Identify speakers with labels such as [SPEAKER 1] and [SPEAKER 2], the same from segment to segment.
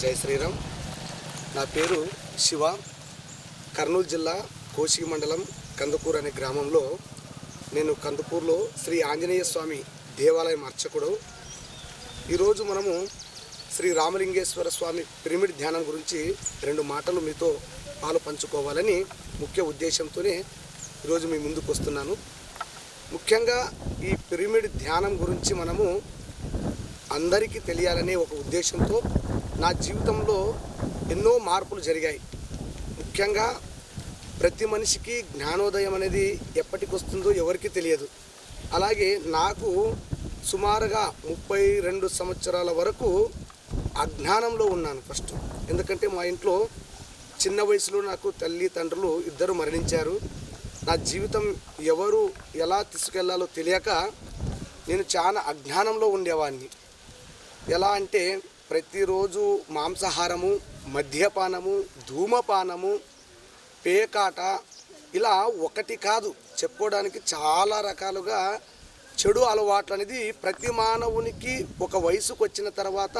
[SPEAKER 1] జై శ్రీరామ్. నా పేరు శివ. కర్నూలు జిల్లా కోసిగి మండలం కందుకూరు అనే గ్రామంలో నేను కందుకూరులో శ్రీ ఆంజనేయ స్వామి దేవాలయం అర్చకుడు. ఈరోజు మనము శ్రీ రామలింగేశ్వర స్వామి పిరమిడ్ ధ్యానం గురించి 2 మాటలు మీతో పాలు పంచుకోవాలని ముఖ్య ఉద్దేశంతోనే ఈరోజు మీ ముందుకు వస్తున్నాను. ముఖ్యంగా ఈ పిరమిడ్ ధ్యానం గురించి మనము అందరికీ తెలియాలనే ఒక ఉద్దేశంతో నా జీవితంలో ఎన్నో మార్పులు జరిగాయి. ముఖ్యంగా ప్రతి మనిషికి జ్ఞానోదయం అనేది ఎప్పటికి వస్తుందో ఎవరికి తెలియదు. అలాగే నాకు సుమారుగా 32 సంవత్సరాల వరకు అజ్ఞానంలో ఉన్నాను ఫస్ట్. ఎందుకంటే మా ఇంట్లో చిన్న వయసులో నాకు తల్లి తండ్రులు ఇద్దరు మరణించారు. నా జీవితం ఎవరు ఎలా తీసుకెళ్లాలో తెలియక నేను చాలా అజ్ఞానంలో ఉండేవాడిని. ఎలా అంటే ప్రతిరోజు మాంసాహారము, మద్యపానము, ధూమపానము, పేకాట, ఇలా ఒకటి కాదు చెప్పుకోవడానికి చాలా రకాలుగా చెడు అలవాట్లు అనేది ప్రతి మానవునికి ఒక వయసుకు వచ్చిన తర్వాత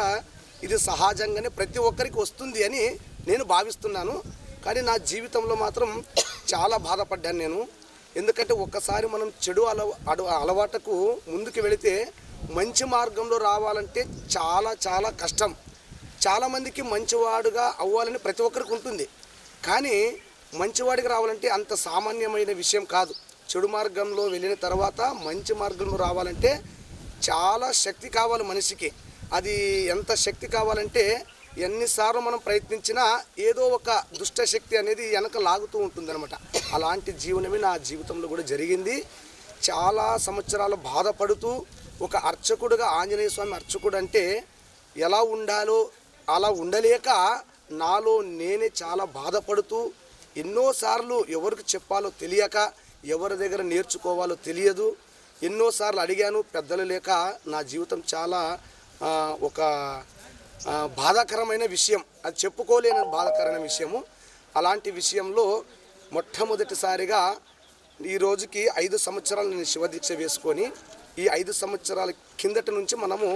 [SPEAKER 1] ఇది సహజంగానే ప్రతి ఒక్కరికి వస్తుంది అని నేను భావిస్తున్నాను. కానీ నా జీవితంలో మాత్రం చాలా బాధపడ్డాను నేను. ఎందుకంటే ఒక్కసారి మనం చెడు అలవాటుకు ముందుకు వెళితే మంచి మార్గంలో రావాలంటే చాలా చాలా కష్టం. చాలామందికి మంచివాడుగా అవ్వాలని ప్రతి ఒక్కరికి ఉంటుంది. కానీ మంచివాడికి రావాలంటే అంత సామాన్యమైన విషయం కాదు. చెడు మార్గంలో వెళ్ళిన తర్వాత మంచి మార్గంలో రావాలంటే చాలా శక్తి కావాలి మనిషికి. అది ఎంత శక్తి కావాలంటే ఎన్నిసార్లు మనం ప్రయత్నించినా ఏదో ఒక దుష్ట శక్తి అనేది వెనక లాగుతూ ఉంటుందన్నమాట. అలాంటి జీవనమే నా జీవితంలో కూడా జరిగింది. చాలా సంవత్సరాలు బాధపడుతూ ఒక అర్చకుడుగా, ఆంజనేయ స్వామి అర్చకుడు అంటే ఎలా ఉండాలో అలా ఉండలేక నాలో నేనే చాలా బాధపడుతూ ఎన్నోసార్లు ఎవరికి చెప్పాలో తెలియక, ఎవరి దగ్గర నేర్చుకోవాలో తెలియదు. ఎన్నోసార్లు అడిగాను, పెద్దలు లేక నా జీవితం చాలా ఒక బాధాకరమైన విషయం. అది చెప్పుకోలేని బాధాకరమైన విషయము. అలాంటి విషయంలో మొట్టమొదటిసారిగా ఈ రోజుకి 5 సంవత్సరాలు నేను శివదీక్ష వేసుకొని ఈ 5 సంవత్సరాల కిందట నుంచి మనము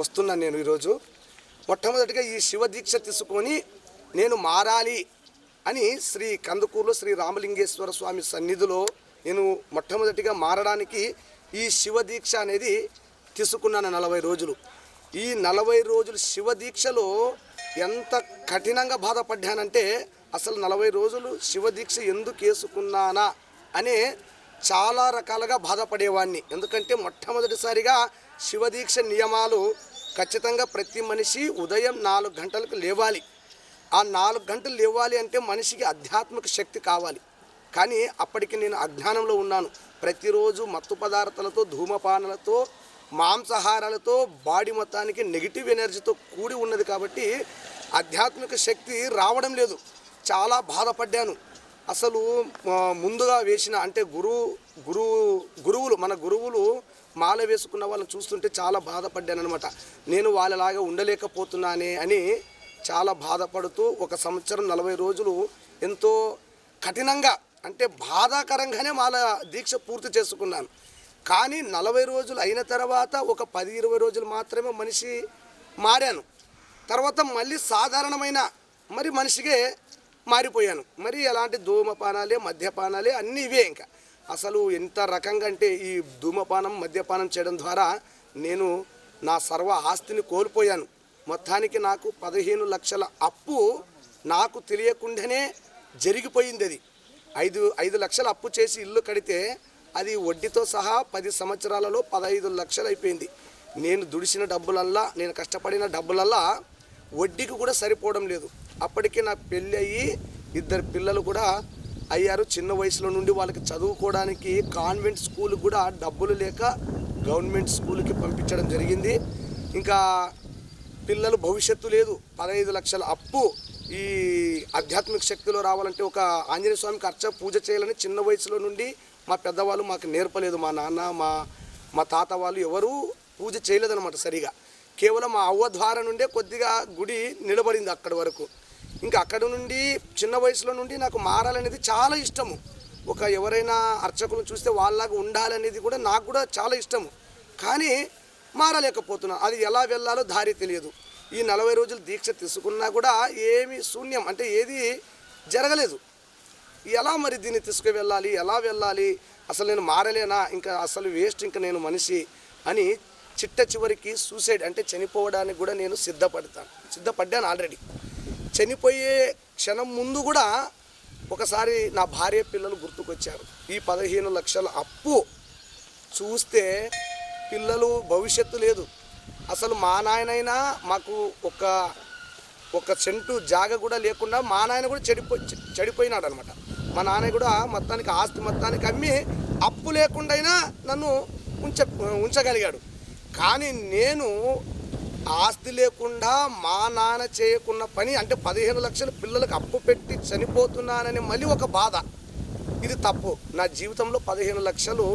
[SPEAKER 1] వస్తున్నాను. నేను ఈరోజు మొట్టమొదటిగా ఈ శివదీక్ష తీసుకొని నేను మారాలి అని కందుకూరులో శ్రీ రామలింగేశ్వర స్వామి సన్నిధిలో నేను మొట్టమొదటిగా మారడానికి ఈ శివదీక్ష అనేది తీసుకున్నాను 40 రోజులు. ఈ 40 రోజులు శివదీక్షలో ఎంత కఠినంగా బాధపడ్డానంటే అసలు 40 రోజులు శివదీక్ష ఎందుకు వేసుకున్నానా అనే చాలా రకాలుగా బాధపడేవాడిని. ఎందుకంటే మొట్టమొదటిసారిగా శివదీక్ష నియమాలు ఖచ్చితంగా ప్రతి మనిషి ఉదయం 4 గంటలకు లేవాలి. ఆ 4 గంటలు లేవాలి అంటే మనిషికి ఆధ్యాత్మిక శక్తి కావాలి. కానీ అప్పటికి నేను అజ్ఞానంలో ఉన్నాను. ప్రతిరోజు మత్తు పదార్థాలతో, ధూమపానాలతో, మాంసాహారాలతో బాడీ మొత్తానికి నెగిటివ్ ఎనర్జీతో కూడి ఉన్నది కాబట్టి ఆధ్యాత్మిక శక్తి రావడం లేదు. చాలా బాధపడ్డాను. అసలు ముందుగా వేసిన అంటే గురువులు మన గురువులు మాల వేసుకున్న వాళ్ళని చూస్తుంటే చాలా బాధపడ్డాను అనమాట. నేను వాళ్ళలాగా ఉండలేకపోతున్నానే అని చాలా బాధపడుతూ 1 సంవత్సరం 40 రోజులు ఎంతో కఠినంగా అంటే బాధాకరంగానే మాల దీక్ష పూర్తి చేసుకున్నాను. కానీ 40 రోజులు అయిన తర్వాత ఒక 10-20 రోజులు మాత్రమే మనిషి మారాను. తర్వాత మళ్ళీ సాధారణమైన మరి మనిషిగా మారిపోయాను. మరి అలాంటి ధూమపానాలే, మద్యపానాలే అన్నీ ఇవే. ఇంకా అసలు ఎంత రకంగా అంటే ఈ ధూమపానం, మద్యపానం చేయడం ద్వారా నేను నా సర్వ ఆస్తిని కోల్పోయాను. మొత్తానికి నాకు 15 లక్షల అప్పు నాకు తెలియకుండానే జరిగిపోయింది. అది 5 లక్షల అప్పు చేసి ఇల్లు కడితే అది వడ్డీతో సహా 10 సంవత్సరాలలో 15 లక్షలు అయిపోయింది. నేను దుడిసిన డబ్బులల్లా, నేను కష్టపడిన డబ్బులల్లా వడ్డీకి కూడా సరిపోవడం లేదు. అప్పటికే నాకు పెళ్ళి అయ్యి 2 పిల్లలు కూడా అయ్యారు. చిన్న వయసులో నుండి వాళ్ళకి చదువుకోవడానికి కాన్వెంట్ స్కూల్ కూడా డబ్బులు లేక గవర్నమెంట్ స్కూల్కి పంపించడం జరిగింది. ఇంకా పిల్లలు భవిష్యత్తు లేదు. 15 లక్షల అప్పు. ఈ ఆధ్యాత్మిక శక్తిలో రావాలంటే ఒక ఆంజనేయ స్వామికి పూజ చేయాలని చిన్న వయసులో నుండి మా పెద్దవాళ్ళు మాకు నేర్పలేదు. మా నాన్న మా తాత వాళ్ళు ఎవరూ పూజ చేయలేదన్నమాట సరిగా. కేవలం మా అవ్వ ద్వారా నుండే కొద్దిగా గుడి నిలబడింది అక్కడి వరకు. ఇంకా అక్కడ నుండి చిన్న వయసులో నుండి నాకు మారాలనేది చాలా ఇష్టము. ఎవరైనా అర్చకులను చూస్తే వాళ్ళలాగా ఉండాలనేది కూడా నాకు కూడా చాలా ఇష్టము. కానీ మారలేకపోతున్నా. అది ఎలా వెళ్ళాలో దారి తెలియదు. ఈ 40 రోజులు దీక్ష తీసుకున్నా కూడా ఏమి శూన్యం, అంటే ఏది జరగలేదు. ఎలా మరి దీన్ని తీసుకువెళ్ళాలి, ఎలా వెళ్ళాలి, అసలు నేను మారలేనా, ఇంకా అసలు వేస్ట్, ఇంకా నేను మనిషి అని చివరికి సూసైడ్ అంటే చనిపోవడానికి కూడా నేను సిద్ధపడ్డాను ఆల్రెడీ. చనిపోయే క్షణం ముందు కూడా ఒకసారి నా భార్య పిల్లలు గుర్తుకొచ్చారు. ఈ 15 లక్షల అప్పు చూస్తే పిల్లలు భవిష్యత్తు లేదు. అసలు మా నాయనైనా మాకు ఒక సెంటు జాగ కూడా లేకుండా మా నాయన కూడా చెడిపోయినాడు అనమాట. మా నాన్న కూడా మొత్తానికి ఆస్తి మొత్తానికి అమ్మి అప్పు లేకుండా నన్ను ఉంచగలిగాడు. కానీ నేను ఆస్తి లేకుండా మా నాన్న చేయకున్న పని, అంటే 15 లక్షలు పిల్లలకు అప్పు పెట్టి చనిపోతున్నానని మళ్ళీ ఒక బాధ. ఇది తప్పు. నా జీవితంలో 15 లక్షలు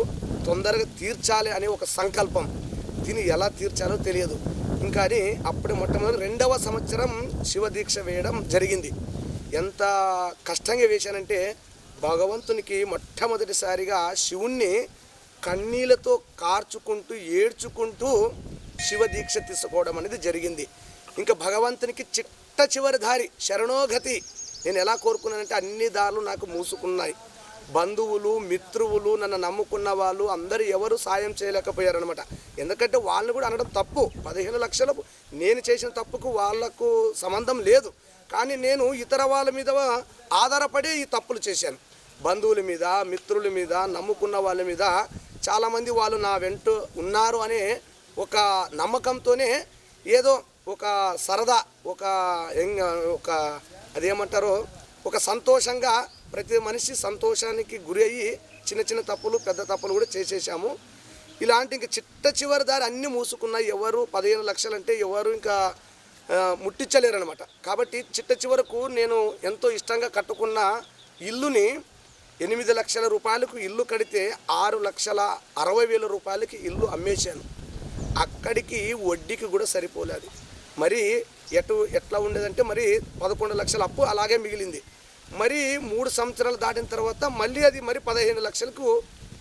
[SPEAKER 1] తొందరగా తీర్చాలి అనే ఒక సంకల్పం. దీన్ని ఎలా తీర్చాలో తెలియదు. ఇంకా అని అప్పుడే మొట్టమొదటి 2వ సంవత్సరం శివదీక్ష వేయడం జరిగింది. ఎంత కష్టంగా వేశానంటే భగవంతునికి మొట్టమొదటిసారిగా శివుణ్ణి కన్నీళ్లతో కార్చుకుంటూ ఏడ్చుకుంటూ శివదీక్ష తీసుకోవడం అనేది జరిగింది. ఇంకా భగవంతునికి చివరి దారి శరణోగతి. నేను ఎలా కోరుకున్నానంటే అన్ని దారులు నాకు మూసుకున్నాయి. బంధువులు, మిత్రువులు, నన్ను నమ్ముకున్న వాళ్ళు అందరూ ఎవరు సాయం చేయలేకపోయారనమాట. ఎందుకంటే వాళ్ళని కూడా అనడం తప్పు. 15 లక్షలు నేను చేసిన తప్పుకు వాళ్లకు సంబంధం లేదు. కానీ నేను ఇతర వాళ్ళ మీద ఆధారపడి ఈ తప్పులు చేశాను. బంధువుల మీద, మిత్రుల మీద, నమ్ముకున్న వాళ్ళ మీద చాలామంది వాళ్ళు నా వెంట ఉన్నారు అనే ఒక నమ్మకంతోనే ఏదో ఒక సరదా, ఒక అదేమంటారో ఒక సంతోషంగా ప్రతి మనిషి సంతోషానికి గురి అయ్యి చిన్న తప్పులు, పెద్ద తప్పులు కూడా చేసేసాము. ఇలాంటి ఇంకా చివరి దారి అన్నీ మూసుకున్నాయి. ఎవరు 15 లక్షలు అంటే ఎవరు ఇంకా ముట్టించలేరనమాట. కాబట్టి చివరకు నేను ఎంతో ఇష్టంగా కట్టుకున్న ఇల్లుని 8 లక్షల రూపాయలకు ఇల్లు కడితే 6,60,000 రూపాయలకి ఇల్లు అమ్మేశాను. అక్కడికి వడ్డీకి కూడా సరిపోలేదు. మరి ఎట్లా ఉండేదంటే మరి 11 లక్షల అప్పు అలాగే మిగిలింది. మరి 3 సంవత్సరాలు దాటిన తర్వాత మళ్ళీ అది మరి 15 లక్షలకు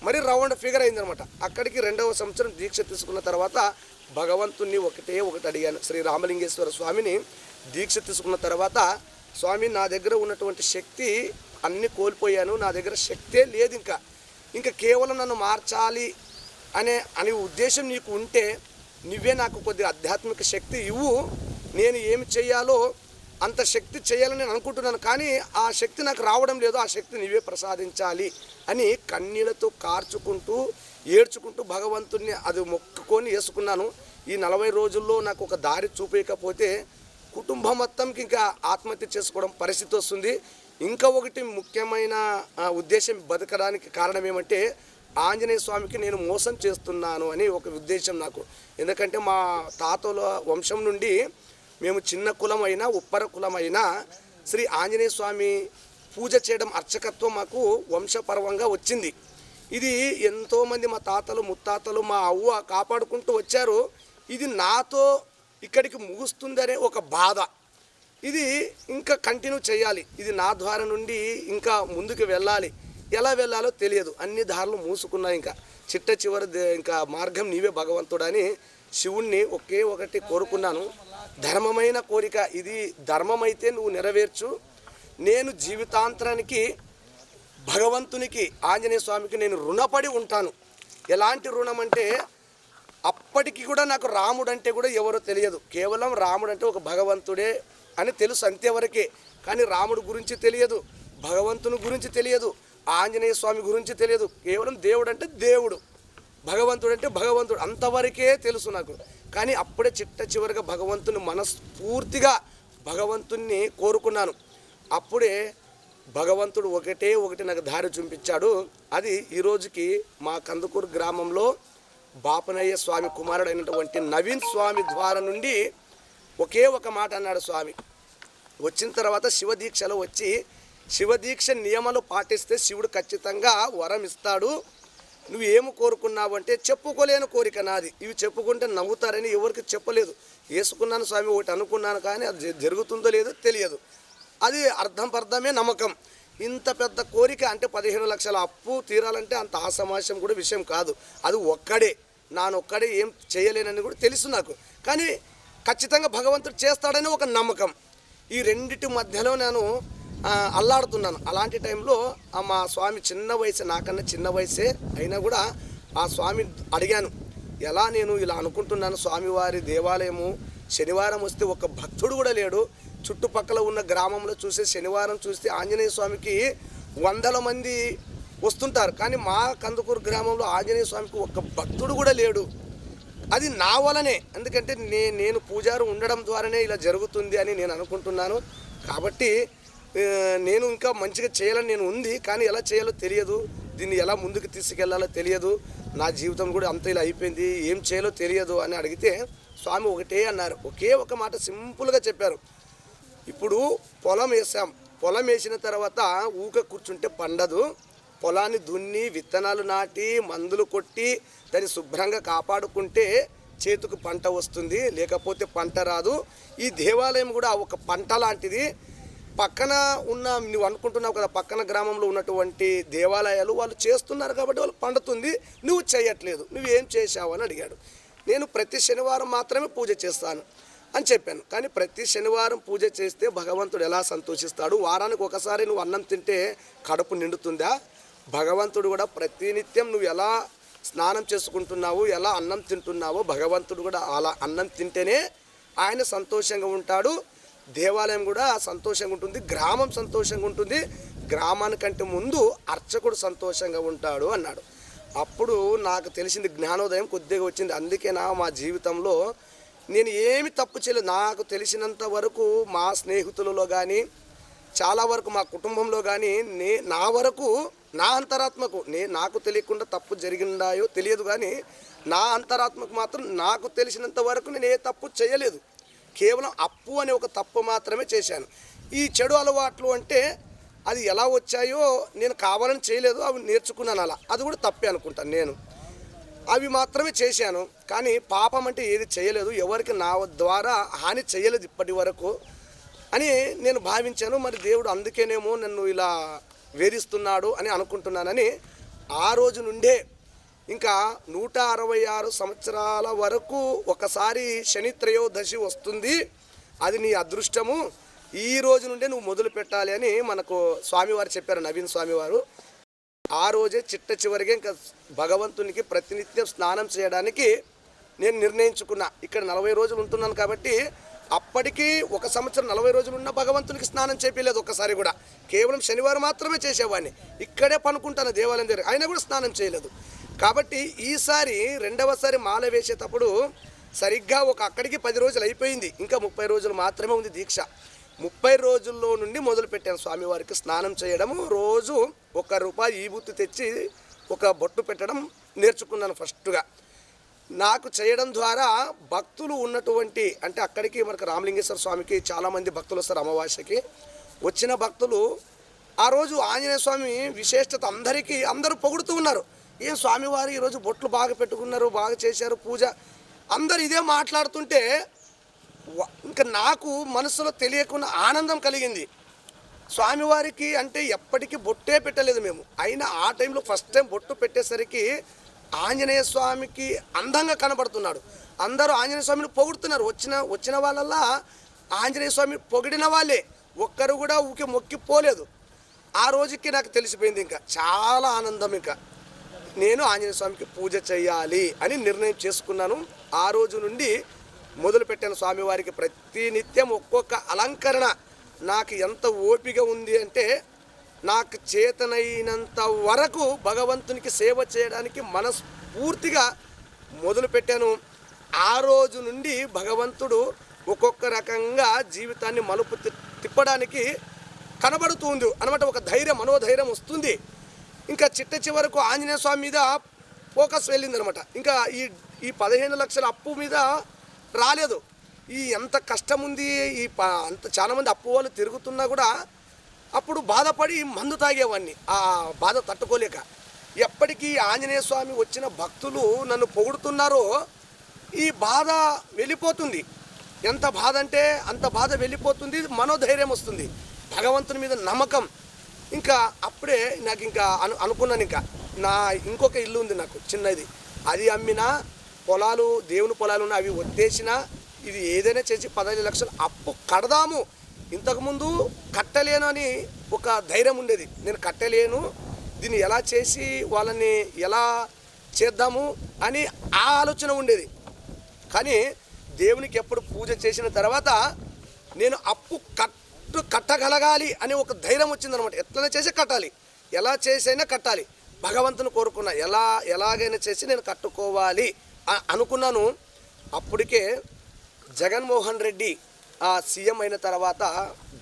[SPEAKER 1] మరి రౌండ్ ఫిగర్ అయిందనమాట. అక్కడికి 2వ సంవత్సరం దీక్ష తీసుకున్న తర్వాత భగవంతుణ్ణి ఒకటి అడిగాను. శ్రీ రామలింగేశ్వర స్వామిని దీక్ష తీసుకున్న తర్వాత, స్వామి నా దగ్గర ఉన్నటువంటి శక్తి అన్నీ కోల్పోయాను, నా దగ్గర శక్తే లేదు, ఇంకా కేవలం నన్ను మార్చాలి అనే ఉద్దేశం నీకు ఉంటే నువ్వే నాకు కొద్దిగా ఆధ్యాత్మిక శక్తి ఇవ్వు. నేను ఏమి చేయాలో అంత శక్తి చేయాలని నేను అనుకుంటున్నాను, కానీ ఆ శక్తి నాకు రావడం లేదు. ఆ శక్తి నీవే ప్రసాదించాలి అని కన్నీళ్లతో కార్చుకుంటూ ఏడ్చుకుంటూ భగవంతుణ్ణి అది మొక్కుకొని వేసుకున్నాను. ఈ 40 రోజుల్లో నాకు ఒక దారి చూపేయకపోతే కుటుంబం మొత్తంకి ఇంకా ఆత్మహత్య చేసుకోవడం పరిస్థితి వస్తుంది. ఇంకా ఒకటి ముఖ్యమైన ఉద్దేశం బతకడానికి కారణం ఏమంటే ఆంజనేయ స్వామికి నేను మోసం చేస్తున్నాను అని ఒక ఉద్దేశం నాకు. ఎందుకంటే మా తాతల వంశం నుండి మేము చిన్న కులమైన ఉప్పర కులమైన శ్రీ ఆంజనేయ స్వామి పూజ చేయడం అర్చకత్వం మాకు వంశపర్వంగా వచ్చింది. ఇది ఎంతోమంది మా తాతలు ముత్తాతలు మా అవ్వ కాపాడుకుంటూ వచ్చారు. ఇది నాతో ఇక్కడికి ముగుస్తుందనే ఒక బాధ. ఇది ఇంకా కంటిన్యూ చేయాలి. ఇది నా ద్వారా నుండి ఇంకా ముందుకు వెళ్ళాలి. ఎలా వెళ్ళాలో తెలియదు. అన్ని దారులు మూసుకున్నాయి. ఇంకా చివరి ఇంకా మార్గం నీవే భగవంతుడని శివుణ్ణి ఒకటి కోరుకున్నాను. ధర్మమైన కోరిక ఇది. ధర్మమైతే నువ్వు నెరవేర్చు. నేను జీవితాంతరానికి భగవంతునికి ఆంజనేయ స్వామికి నేను రుణపడి ఉంటాను. ఎలాంటి రుణం అంటే అప్పటికి కూడా నాకు రాముడు అంటే కూడా ఎవరో తెలియదు. కేవలం రాముడు అంటే ఒక భగవంతుడే అని తెలుసు అంతేవరకే. కానీ రాముడు గురించి తెలియదు, భగవంతుని గురించి తెలియదు, ఆంజనేయ స్వామి గురించి తెలియదు. కేవలం దేవుడు అంటే దేవుడు, భగవంతుడు అంటే భగవంతుడు అంతవరకే తెలుసు నాకు. కానీ అప్పుడే చివరిగా భగవంతుని మనస్ఫూర్తిగా భగవంతుణ్ణి కోరుకున్నాను. అప్పుడే భగవంతుడు ఒకటి నాకు దారి చూపించాడు. అది ఈరోజుకి మా కందుకూరు గ్రామంలో బాపనయ్య స్వామి కుమారుడైనటువంటి నవీన్ స్వామి ద్వారా నుండి ఒకే ఒక మాట అన్నాడు స్వామి. వచ్చిన తర్వాత శివదీక్షలో వచ్చి శివదీక్ష నియమాలు పాటిస్తే శివుడు ఖచ్చితంగా వరం ఇస్తాడు. నువ్వు ఏమి కోరుకున్నావు అంటే, చెప్పుకోలేని కోరిక నాది, ఇవి చెప్పుకుంటే నవ్వుతారని ఎవరికి చెప్పలేదు. వేసుకున్నాను స్వామి, ఒకటి అనుకున్నాను, కానీ అది జరుగుతుందో లేదో తెలియదు. అది అర్థమే నమ్మకం. ఇంత పెద్ద కోరిక అంటే 15 లక్షల అప్పు తీరాలంటే అంత ఆసమాసం కూడా విషయం కాదు. అది ఒక్కడే, నానొక్కడే ఏం చేయలేనని కూడా తెలుసు నాకు. కానీ ఖచ్చితంగా భగవంతుడు చేస్తాడని ఒక నమ్మకం. ఈ రెండిటి మధ్యలో నేను అల్లాడుతున్నాను. అలాంటి టైంలో మా స్వామి చిన్న వయసు, నాకన్నా చిన్న వయసే అయినా కూడా ఆ స్వామి అడిగాను, ఎలా నేను ఇలా అనుకుంటున్నాను, స్వామివారి దేవాలయము శనివారం వస్తే ఒక భక్తుడు కూడా లేడు. చుట్టుపక్కల ఉన్న గ్రామంలో చూసే శనివారం చూస్తే ఆంజనేయ స్వామికి 100 మంది వస్తుంటారు, కానీ మా కందుకూరు గ్రామంలో ఆంజనేయ స్వామికి ఒక్క భక్తుడు కూడా లేడు. అది నా వలనే, ఎందుకంటే నేను పూజారు ఉండడం ద్వారానే ఇలా జరుగుతుంది అని నేను అనుకుంటున్నాను. కాబట్టి నేను ఇంకా మంచిగా చేయాలని నేను ఉంది, కానీ ఎలా చేయాలో తెలియదు, దీన్ని ఎలా ముందుకు తీసుకెళ్లాలో తెలియదు, నా జీవితం కూడా అంత ఇలా అయిపోయింది, ఏం చేయాలో తెలియదు అని అడిగితే స్వామి ఒకటే అన్నారు, ఒకే ఒక మాట సింపుల్గా చెప్పారు. ఇప్పుడు పొలం వేసాం, పొలం వేసిన తర్వాత ఊక కూర్చుంటే పండదు. పొలాన్ని దున్ని విత్తనాలు నాటి మందులు కొట్టి దాన్ని శుభ్రంగా కాపాడుకుంటే చేతుకు పంట వస్తుంది, లేకపోతే పంట రాదు. ఈ దేవాలయం కూడా ఒక పంట లాంటిది. పక్కన ఉన్న, నువ్వు అనుకుంటున్నావు కదా, పక్కన గ్రామంలో ఉన్నటువంటి దేవాలయాలు వాళ్ళు చేస్తున్నారు కాబట్టి వాళ్ళు పండుతుంది, నువ్వు చేయట్లేదు, నువ్వేం చేశావు అని అడిగాడు. నేను ప్రతి శనివారం మాత్రమే పూజ చేస్తాను అని చెప్పాను. కానీ ప్రతి శనివారం పూజ చేస్తే భగవంతుడు ఎలా సంతోషిస్తాడు? వారానికి ఒకసారి నువ్వు అన్నం తింటే కడుపు నిండుతుందా? భగవంతుడు కూడా ప్రతినిత్యం నువ్వు ఎలా స్నానం చేసుకుంటున్నావు, ఎలా అన్నం తింటున్నావో భగవంతుడు కూడా అలా అన్నం తింటేనే ఆయన సంతోషంగా ఉంటాడు. దేవాలయం కూడా సంతోషంగా ఉంటుంది, గ్రామం సంతోషంగా ఉంటుంది, గ్రామానికంటే ముందు అర్చకుడు సంతోషంగా ఉంటాడు అన్నాడు. అప్పుడు నాకు తెలిసింది, జ్ఞానోదయం కొద్దిగా వచ్చింది. అందుకేనా మా జీవితంలో నేను ఏమి తప్పు చేయలేదు. నాకు తెలిసినంత వరకు మా స్నేహితులలో కానీ, చాలా వరకు మా కుటుంబంలో కానీ, నా వరకు నా అంతరాత్మకు నాకు తెలియకుండా తప్పు జరిగిందాయో తెలియదు, కానీ నా అంతరాత్మకు మాత్రం నాకు తెలిసినంత వరకు నేను ఏ తప్పు చేయలేదు. కేవలం అప్పు అనే ఒక తప్పు మాత్రమే చేశాను. ఈ చెడు అలవాట్లు అంటే అది ఎలా వచ్చాయో నేను కావాలని చేయలేదు, అవి నేర్చుకున్నాను. అలా అది కూడా తప్పే అనుకుంటాను నేను. అవి మాత్రమే చేశాను, కానీ పాపం అంటే ఏది చేయలేదు, ఎవరికి నా ద్వారా హాని చేయలేదు ఇప్పటి వరకు అని నేను భావించాను. మరి దేవుడు అందుకేనేమో నన్ను ఇలా వేధిస్తున్నాడు అని అనుకుంటున్నానని ఆ రోజు నుండే ఇంకా 166 సంవత్సరాల వరకు ఒకసారి శని త్రయోదశి వస్తుంది, అది నీ అదృష్టము, ఈ రోజు నుండే నువ్వు మొదలు పెట్టాలి అని మనకు స్వామివారు చెప్పారు, నవీన్ స్వామివారు. ఆ రోజే చిట్ట చివరిగా ఇంకా భగవంతునికి ప్రతినిత్యం స్నానం చేయడానికి నేను నిర్ణయించుకున్నా. ఇక్కడ 40 రోజులు ఉంటున్నాను కాబట్టి అప్పటికి 1 సంవత్సరం 40 రోజులు ఉన్న భగవంతునికి స్నానం చేయలేదు ఒక్కసారి కూడా. కేవలం శనివారం మాత్రమే చేసేవాడిని, ఇక్కడే పనుకుంటాను దేవాలయం దగ్గర, అయినా కూడా స్నానం చేయలేదు. కాబట్టి ఈసారి రెండవసారి మాల వేసేటప్పుడు సరిగ్గా అక్కడికి 10 రోజులు అయిపోయింది, ఇంకా 30 రోజులు మాత్రమే ఉంది దీక్ష. 30 రోజుల్లో నుండి మొదలు పెట్టాను స్వామివారికి స్నానం చేయడము. రోజు ₹1 ఈబుత్తి తెచ్చి ఒక బొట్టు పెట్టడం నేర్చుకున్నాను ఫస్ట్గా. నాకు చేయడం ద్వారా భక్తులు ఉన్నటువంటి, అంటే అక్కడికి మనకు రామలింగేశ్వర స్వామికి చాలామంది భక్తులు వస్తారు అమావాస్యకి. వచ్చిన భక్తులు ఆ రోజు ఆంజనేయ స్వామి విశేషత అందరూ పొగుడుతూ ఉన్నారు. ఏం స్వామివారు ఈరోజు బొట్లు బాగా పెట్టుకున్నారు, బాగా చేశారు పూజ, అందరు ఇదే మాట్లాడుతుంటే ఇంకా నాకు మనసులో తెలియకుండా ఆనందం కలిగింది. స్వామివారికి అంటే ఎప్పటికీ బొట్టే పెట్టలేదు మేము, అయినా ఆ టైంలో ఫస్ట్ టైం బొట్టు పెట్టేసరికి ఆంజనేయ స్వామికి అందంగా కనబడుతున్నాడు. అందరూ ఆంజనేయ స్వామిని పొగుడుతున్నారు. వచ్చిన వాళ్ళల్లా ఆంజనేయ స్వామి పొగిడిన వాళ్ళే, ఒక్కరు కూడా ఊకే మొక్కిపోలేదు. ఆ రోజుకి నాకు తెలిసిపోయింది, ఇంకా చాలా ఆనందం. ఇంకా నేను ఆంజనేయ స్వామికి పూజ చేయాలి అని నిర్ణయం చేసుకున్నాను. ఆ రోజు నుండి మొదలుపెట్టాను స్వామివారికి ప్రతినిత్యం ఒక్కొక్క అలంకరణ. నాకు ఎంత ఓపిక ఉంది అంటే నాకు చేతనైనంత వరకు భగవంతునికి సేవ చేయడానికి మనస్ఫూర్తిగా మొదలుపెట్టాను. ఆ రోజు నుండి భగవంతుడు ఒక్కొక్క రకంగా జీవితాన్ని మలుపు తిప్పడానికి కనబడుతూ ఉంది అనమాట. ఒక ధైర్యం, మనోధైర్యం వస్తుంది. ఇంకా చిట్ట చివరకు ఆంజనేయ స్వామి మీద ఫోకస్ వెళ్ళిందనమాట. ఇంకా ఈ 15 లక్షల అప్పు మీద రాలేదు. ఈ ఎంత కష్టం ఉంది, అంత చాలామంది అప్పు వాళ్ళు తిరుగుతున్నా కూడా అప్పుడు బాధపడి మందు తాగేవాడిని, ఆ బాధ తట్టుకోలేక. ఎప్పటికీ ఆంజనేయ స్వామి వచ్చిన భక్తులు నన్ను పొగుడుతున్నారో ఈ బాధ వెళ్ళిపోతుంది. ఎంత బాధ అంటే అంత బాధ వెళ్ళిపోతుంది, మనోధైర్యం వస్తుంది, భగవంతుని మీద నమ్మకం. ఇంకా అప్పుడే నాకు ఇంకా అనుకున్నాను, ఇంకా ఇంకొక ఇల్లు ఉంది నాకు చిన్నది, అది అమ్మినా, పొలాలు దేవుని పొలాలు ఉన్న అవి వత్తేసినా, ఇది ఏదైనా చేసి 15 లక్షలు అప్పు కడదాము. ఇంతకుముందు కట్టలేను అని ఒక ధైర్యం ఉండేది, నేను కట్టలేను, దీన్ని ఎలా చేసి వాళ్ళని ఎలా చేద్దాము అని ఆ ఆలోచన ఉండేది. కానీ దేవునికి ఎప్పుడు పూజ చేసిన తర్వాత నేను అప్పు కట్టగలగాలి అని ఒక ధైర్యం వచ్చిందనమాట. ఎట్లనే చేసి కట్టాలి, ఎలా చేసైనా కట్టాలి, భగవంతుని కోరుకున్నా, ఎలాగైనా చేసి నేను కట్టుకోవాలి అనుకున్నాను. అప్పటికే జగన్మోహన్ రెడ్డి సీఎం అయిన తర్వాత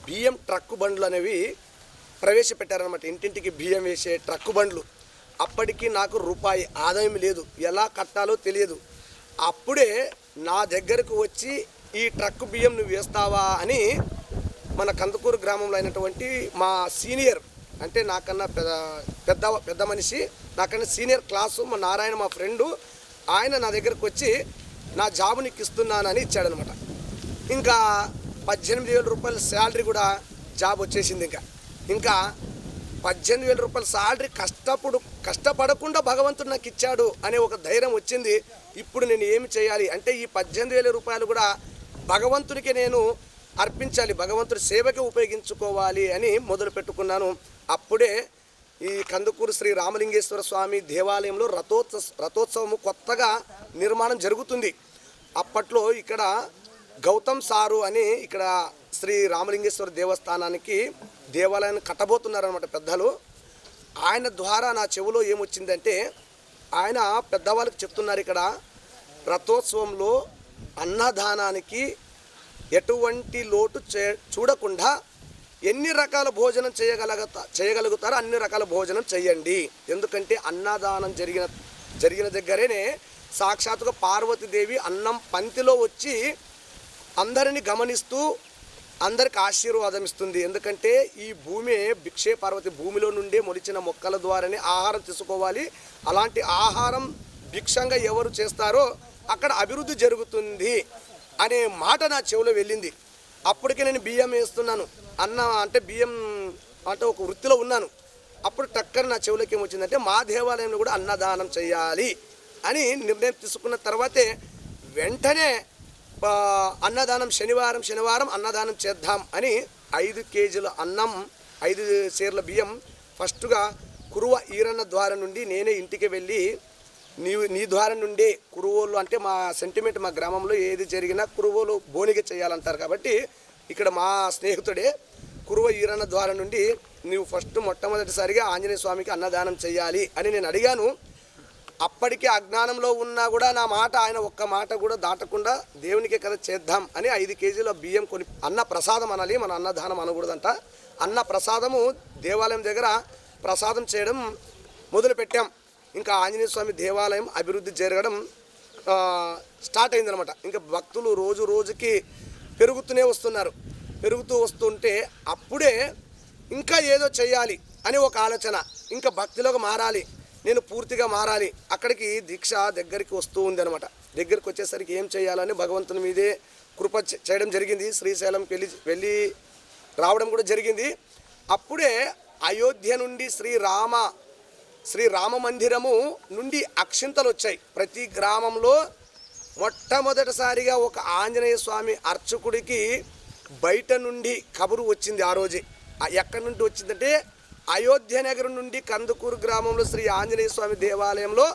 [SPEAKER 1] బియ్యం ట్రక్కు బండ్లు అనేవి ప్రవేశపెట్టారనమాట. ఇంటింటికి బియ్యం వేసే ట్రక్కు బండ్లు. అప్పటికి నాకు రూపాయి ఆదాయం లేదు, ఎలా కట్టాలో తెలియదు. అప్పుడే నా దగ్గరకు వచ్చి ఈ ట్రక్కు బియ్యం నువ్వు వేస్తావా అని మన కందుకూరు గ్రామంలో అయినటువంటి మా సీనియర్, అంటే నాకన్నా పెద్ద మనిషి, నాకన్నా సీనియర్ క్లాసు మా నారాయణ, మా ఫ్రెండు, ఆయన నా దగ్గరకు వచ్చి నా జాబు నీకు ఇస్తున్నానని ఇచ్చాడనమాట. ఇంకా 18,000 రూపాయల శాలరీ కూడా జాబ్ వచ్చేసింది. ఇంకా 18,000 రూపాయల శాలరీ కష్టపడకుండా భగవంతుడు నాకు ఇచ్చాడు అనే ఒక ధైర్యం వచ్చింది. ఇప్పుడు నేను ఏమి చేయాలి అంటే ఈ 18,000 రూపాయలు కూడా భగవంతునికి నేను అర్పించాలి, భగవంతుడి సేవకి ఉపయోగించుకోవాలి అని మొదలు పెట్టుకున్నాను. అప్పుడే ఈ కందుకూరు శ్రీ రామలింగేశ్వర స్వామి దేవాలయంలో రథోత్సవము కొత్తగా నిర్మాణం జరుగుతుంది. అప్పట్లో ఇక్కడ గౌతమ్ సారు అని ఇక్కడ శ్రీ రామలింగేశ్వర దేవస్థానానికి దేవాలయాన్ని కట్టబోతున్నారనమాట పెద్దలు. ఆయన ద్వారా నా చెవిలో ఏమొచ్చిందంటే, ఆయన పెద్దవాళ్ళకి చెప్తున్నారు, ఇక్కడ రథోత్సవంలో అన్నదానానికి ఎటువంటి లోటు చూడకుండా ఎన్ని రకాల భోజనం చేయగలుగుతారో అన్ని రకాల భోజనం చేయండి. ఎందుకంటే అన్నదానం జరిగిన దగ్గరనే సాక్షాత్తుగా పార్వతీదేవి అన్నం పంతిలో వచ్చి అందరిని గమనిస్తూ అందరికి ఆశీర్వాదం ఇస్తుంది. ఎందుకంటే ఈ భూమి భిక్షే పార్వతి, భూమిలో నుండే మొలిచిన మొక్కల ద్వారానే ఆహారం తీసుకోవాలి. అలాంటి ఆహారం భిక్షంగా ఎవరు చేస్తారో అక్కడ అభివృద్ధి జరుగుతుంది అనే మాట నా చెవిలో వెళ్ళింది. అప్పటికే నేను బియ్యం వేస్తున్నాను, బియ్యం అంటే ఒక వృత్తిలో ఉన్నాను. అప్పుడు టక్కర్ నా చెవులకి ఏమొచ్చిందంటే మా దేవాలయంలో కూడా అన్నదానం చేయాలి అని నిర్ణయం తీసుకున్న తర్వాతే వెంటనే అన్నదానం శనివారం అన్నదానం చేద్దాం అని 5 కేజీల అన్నం, 5 సేర్ల బియ్యం ఫస్ట్గా కురువ ఈరన్న ద్వారా నుండి నేనే ఇంటికి వెళ్ళి, నీ ద్వారా నుండి కురువోళ్ళు అంటే మా సెంటిమెంట్, మా గ్రామంలో ఏది జరిగినా కురువోలు బోనిగ చేయాలంటారు. కాబట్టి ఇక్కడ మా స్నేహితుడే కురువ ఈరన్న ద్వారా నుండి నీవు మొట్టమొదటిసారిగా ఆంజనేయ స్వామికి అన్నదానం చేయాలి అని నేను అడిగాను. అప్పటికే అజ్ఞానంలో ఉన్నా కూడా నా మాట ఆయన ఒక్క మాట కూడా దాటకుండా దేవునికే కదా చేద్దాం అని 5 కేజీల బియ్యం కొని, అన్న ప్రసాదం అనాలి, మన అన్నదానం అనకూడదంట, అన్న ప్రసాదము దేవాలయం దగ్గర ప్రసాదం చేయడం మొదలుపెట్టాం. ఇంకా ఆంజనేయ స్వామి దేవాలయం అభివృద్ధి జరగడం స్టార్ట్ అయిందనమాట. ఇంకా భక్తులు రోజుకి పెరుగుతూ వస్తుంటే అప్పుడే ఇంకా ఏదో చేయాలి అని ఒక ఆలోచన, ఇంకా భక్తిలోకి మారాలి, నేను పూర్తిగా మారాలి. అక్కడికి దీక్ష దగ్గరికి వస్తూ ఉంది అనమాట. దగ్గరికి వచ్చేసరికి ఏం చేయాలని భగవంతుని మీదే కృప చేయడం జరిగింది. శ్రీశైలంకి వెళ్ళి రావడం కూడా జరిగింది. అప్పుడే అయోధ్య నుండి శ్రీరామ మందిరము నుండి అక్షింతలు వచ్చాయి. ప్రతి గ్రామంలో మొట్టమొదటిసారిగా ఒక ఆంజనేయ స్వామి అర్చకుడికి బయట నుండి కబురు వచ్చింది. ఆ రోజే ఎక్కడి నుండి వచ్చిందంటే అయోధ్య నగరం నుండి కందుకూరు గ్రామంలో శ్రీ ఆంజనేయ స్వామి దేవాలయంలో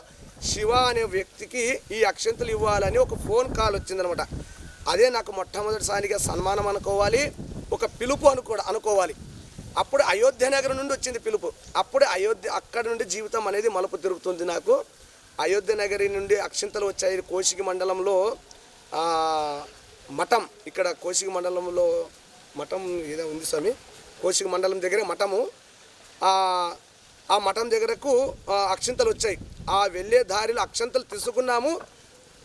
[SPEAKER 1] శివ అనే వ్యక్తికి ఈ అక్షంతలు ఇవ్వాలని ఒక ఫోన్ కాల్ వచ్చిందనమాట. అదే నాకు మొట్టమొదటిసారిగా సన్మానం అనుకోవాలి, ఒక పిలుపు అనుకోవాలి. అప్పుడు అయోధ్య నగరం నుండి వచ్చింది పిలుపు. అప్పుడు అక్కడ నుండి జీవితం అనేది మలుపు తిరుగుతుంది నాకు. అయోధ్య నగరి నుండి అక్షంతలు వచ్చాయి. కోసిగి మండలంలో మఠం, ఇక్కడ కోసిగి మండలంలో మఠం ఏదో ఉంది స్వామి, కోసిగి మండలం దగ్గర మఠము. ఆ మఠం దగ్గరకు అక్షంతలు వచ్చాయి. ఆ వెళ్ళే దారిలో అక్షంతలు తీసుకున్నాము.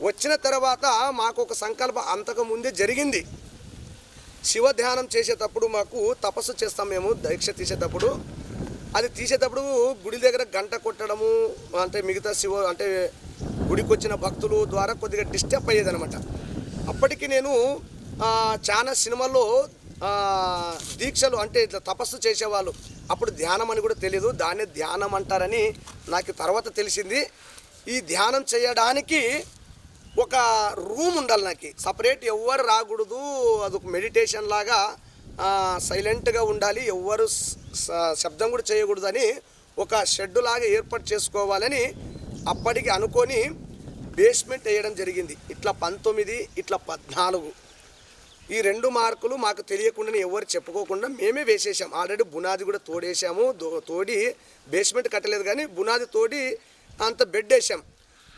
[SPEAKER 1] వచ్చిన తర్వాత మాకు ఒక సంకల్పం అంతకుముందే జరిగింది. శివ ధ్యానం చేసేటప్పుడు మాకు తపస్సు చేస్తాం మేము, దీక్ష తీసేటప్పుడు. అది తీసేటప్పుడు గుడి దగ్గర గంట కొట్టడము, అంటే మిగతా అంటే గుడికి వచ్చిన భక్తులు ద్వారా కొద్దిగా డిస్టర్బ్ అయ్యేదనమాట. అప్పటికి నేను చాలా సినిమాల్లో దీక్షలు అంటే ఇట్లా తపస్సు చేసేవాళ్ళు. అప్పుడు ధ్యానం అని కూడా తెలియదు, దాన్నే ధ్యానం అంటారని నాకు తర్వాత తెలిసింది. ఈ ధ్యానం చేయడానికి ఒక రూమ్ ఉండాలి, నాకు సపరేట్, ఎవ్వరు రాకూడదు. అదొక మెడిటేషన్ లాగా సైలెంట్గా ఉండాలి, ఎవ్వరు శబ్దం కూడా చేయకూడదు అని ఒక షెడ్ లాగా ఏర్పాటు చేసుకోవాలని అప్పటికి అనుకొని బేస్మెంట్ వేయడం జరిగింది. ఇట్లా 19, ఇట్లా 14. ఈ 2 మార్కులు మాకు తెలియకుండా ఎవరు చెప్పుకోకుండా మేమే వేసేసాం. ఆల్రెడీ బునాది కూడా తోడేసాము, తోడి బేస్మెంట్ కట్టలేదు కానీ బునాది తోడి అంత బెడ్ వేసాం.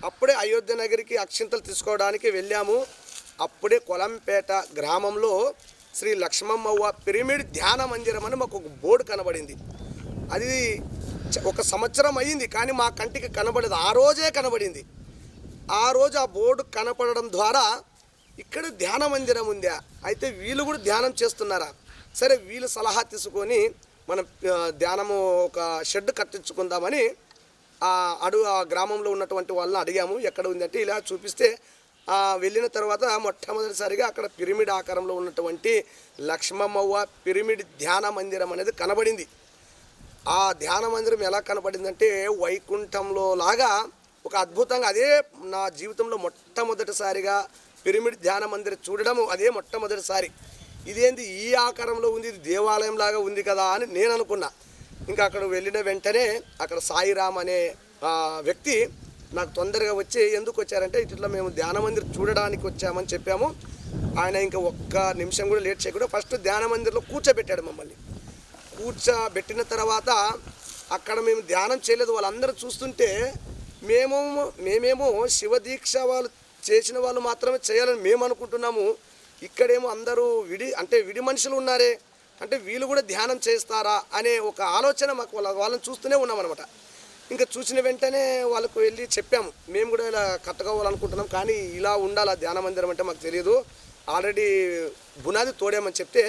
[SPEAKER 1] అప్పుడే అయోధ్య నగరికి అక్షింతలు తీసుకోవడానికి వెళ్ళాము. అప్పుడే కొలంపేట గ్రామంలో శ్రీ లక్ష్మమ్మవ్వ పిరమిడ్ ధ్యాన మందిరం అని మాకు ఒక బోర్డు కనబడింది. అది 1 సంవత్సరం అయ్యింది కానీ మా కంటికి కనబడదు. ఆ రోజే కనబడింది. ఆ రోజు ఆ బోర్డు కనపడడం ద్వారా ఇక్కడ ధ్యాన మందిరం ఉందా, అయితే వీళ్ళు కూడా ధ్యానం చేస్తున్నారా, సరే వీళ్ళు సలహా తీసుకొని మనం ధ్యానము ఒక షెడ్ కట్టించుకుందామని ఆ గ్రామంలో ఉన్నటువంటి వాళ్ళని అడిగాము. ఎక్కడ ఉందంటే ఇలా చూపిస్తే వెళ్ళిన తర్వాత మొట్టమొదటిసారిగా అక్కడ పిరమిడ్ ఆకారంలో ఉన్నటువంటి లక్ష్మమ్మవ్వ పిరమిడ్ ధ్యాన మందిరం అనేది కనబడింది. ఆ ధ్యాన మందిరం ఎలా కనబడిందంటే వైకుంఠంలో లాగా ఒక అద్భుతంగా, అదే నా జీవితంలో మొట్టమొదటిసారిగా పిరమిడ్ ధ్యాన మందిరం చూడడము అదే మొట్టమొదటిసారి. ఇదేంది ఈ ఆకారంలో ఉంది, ఇది దేవాలయం లాగా ఉంది కదా అని నేను అనుకున్నా. ఇంకా అక్కడ వెళ్ళిన వెంటనే అక్కడ సాయిరామ్ అనే వ్యక్తి నాకు తొందరగా వచ్చి ఎందుకు వచ్చారంటే ఇట్లా మేము ధ్యాన మందిరం చూడడానికి వచ్చామని చెప్పాము. ఆయన ఇంకా 1 నిమిషం కూడా లేట్ చేయకుండా ఫస్ట్ ధ్యాన మందిరంలో కూర్చోబెట్టాడు మమ్మల్ని. కూర్చోబెట్టిన తర్వాత అక్కడ మేము ధ్యానం చేయలేదు. వాళ్ళందరూ చూస్తుంటే మేమేమో శివదీక్ష వాళ్ళు చేసిన వాళ్ళు మాత్రమే చేయాలని మేము అనుకుంటున్నాము. ఇక్కడేమో అందరూ విడి మనుషులు ఉన్నారే, అంటే వీళ్ళు కూడా ధ్యానం చేస్తారా అనే ఒక ఆలోచన మాకు వాళ్ళని చూస్తూనే ఉన్నామన్నమాట. ఇంకా చూసిన వెంటనే వాళ్ళకు వెళ్ళి చెప్పాము, మేము కూడా ఇలా కట్టుకోవాలనుకుంటున్నాం కానీ ఇలా ఉండాలి ధ్యాన మందిరం అంటే మాకు తెలియదు, ఆల్రెడీ బునాది తోడామని చెప్తే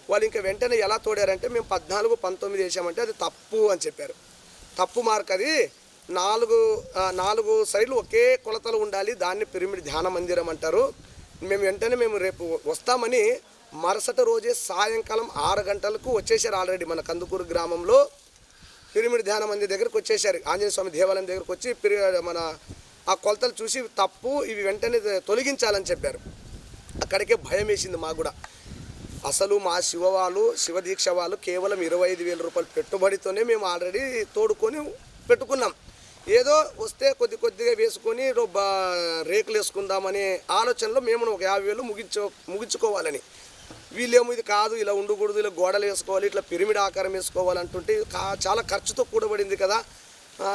[SPEAKER 1] వాళ్ళు ఇంకా వెంటనే ఎలా తోడారంటే మేము 14, 19 వేసామంటే అది తప్పు అని చెప్పారు. తప్పు మార్క్, అది 4 సైడ్లు ఒకే కొలతలు ఉండాలి, దాన్ని పిరమిడ్ ధ్యాన మందిరం అంటారు. మేము రేపు వస్తామని మరుసటి రోజే సాయంకాలం 6 గంటలకు వచ్చేసారు. ఆల్రెడీ మన కందుకూరు గ్రామంలో పిరమిడ్ ధ్యాన మందిరం దగ్గరకు వచ్చేసారు. ఆంజనేయ స్వామి దేవాలయం దగ్గరకు వచ్చి మన ఆ కొలతలు చూసి తప్పు, ఇవి వెంటనే తొలగించాలని చెప్పారు. అక్కడికే భయం వేసింది మాకు కూడా. అసలు మా శివదీక్ష వాళ్ళు కేవలం 25,000 రూపాయలు పెట్టుబడితోనే మేము ఆల్రెడీ తోడుకొని పెట్టుకున్నాం. ఏదో వస్తే కొద్దిగా వేసుకొని రేకులు వేసుకుందామనే ఆలోచనలో మేము ఒక 50,000 ముగించుకోవాలని. వీళ్ళేమో ఇది కాదు, ఇలా ఉండకూడదు, ఇలా గోడలు వేసుకోవాలి, ఇట్లా పిరమిడ్ ఆకారం వేసుకోవాలంటుంటే చాలా ఖర్చుతో కూడబడింది కదా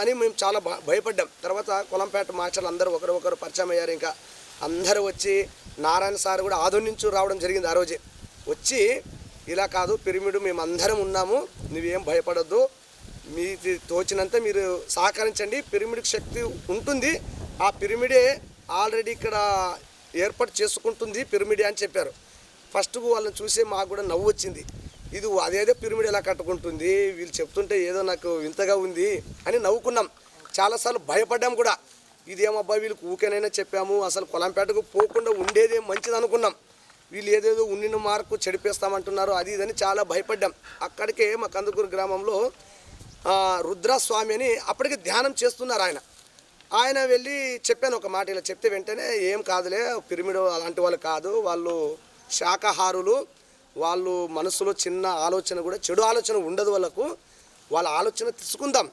[SPEAKER 1] అని మేము చాలా భయపడ్డాం. తర్వాత కొలంపేట మాస్టర్లు అందరూ ఒకరు పరిచయం అయ్యారు. ఇంకా అందరూ వచ్చి నారాయణ సార్ కూడా ఆదోని నుంచి రావడం జరిగింది. ఆ రోజే వచ్చి ఇలా కాదు, పిరమిడ్ మేము అందరం ఉన్నాము, నువ్వేం భయపడద్దు, మీకు తోచినంత మీరు సహకరించండి, పిరమిడ్కి శక్తి ఉంటుంది, ఆ పిరమిడే ఆల్రెడీ ఇక్కడ ఏర్పాటు చేసుకుంటుంది పిరమిడే అని చెప్పారు. ఫస్ట్ వాళ్ళని చూసే మాకు కూడా నవ్వు వచ్చింది. ఇది అదేదో పిరమిడ్ ఎలా కట్టుకుంటుంది, వీళ్ళు చెప్తుంటే ఏదో నాకు వింతగా ఉంది అని నవ్వుకున్నాం. చాలాసార్లు భయపడ్డాం కూడా, ఇదేమబ్బా వీళ్ళకి ఊకేనైనా చెప్పాము, అసలు కొలంపేటకు పోకుండా ఉండేదే మంచిది అనుకున్నాం, వీళ్ళు ఏదేదో ఉండిన మార్కు చెడిపేస్తామంటున్నారు అది ఇదని చాలా భయపడ్డాం. అక్కడికే మా కందుకూరు గ్రామంలో రుద్రస్వామి అని అప్పటికి ధ్యానం చేస్తున్నారు ఆయన వెళ్ళి చెప్పాను ఒక మాట, ఇలా చెప్తే వెంటనే ఏం కాదులే, పిరమిడ్ అలాంటి వాళ్ళు కాదు, వాళ్ళు శాకాహారులు, వాళ్ళు మనసులో చిన్న ఆలోచన కూడా చెడు ఆలోచన ఉండదు వాళ్ళకు, వాళ్ళ ఆలోచన తీసుకుందాం.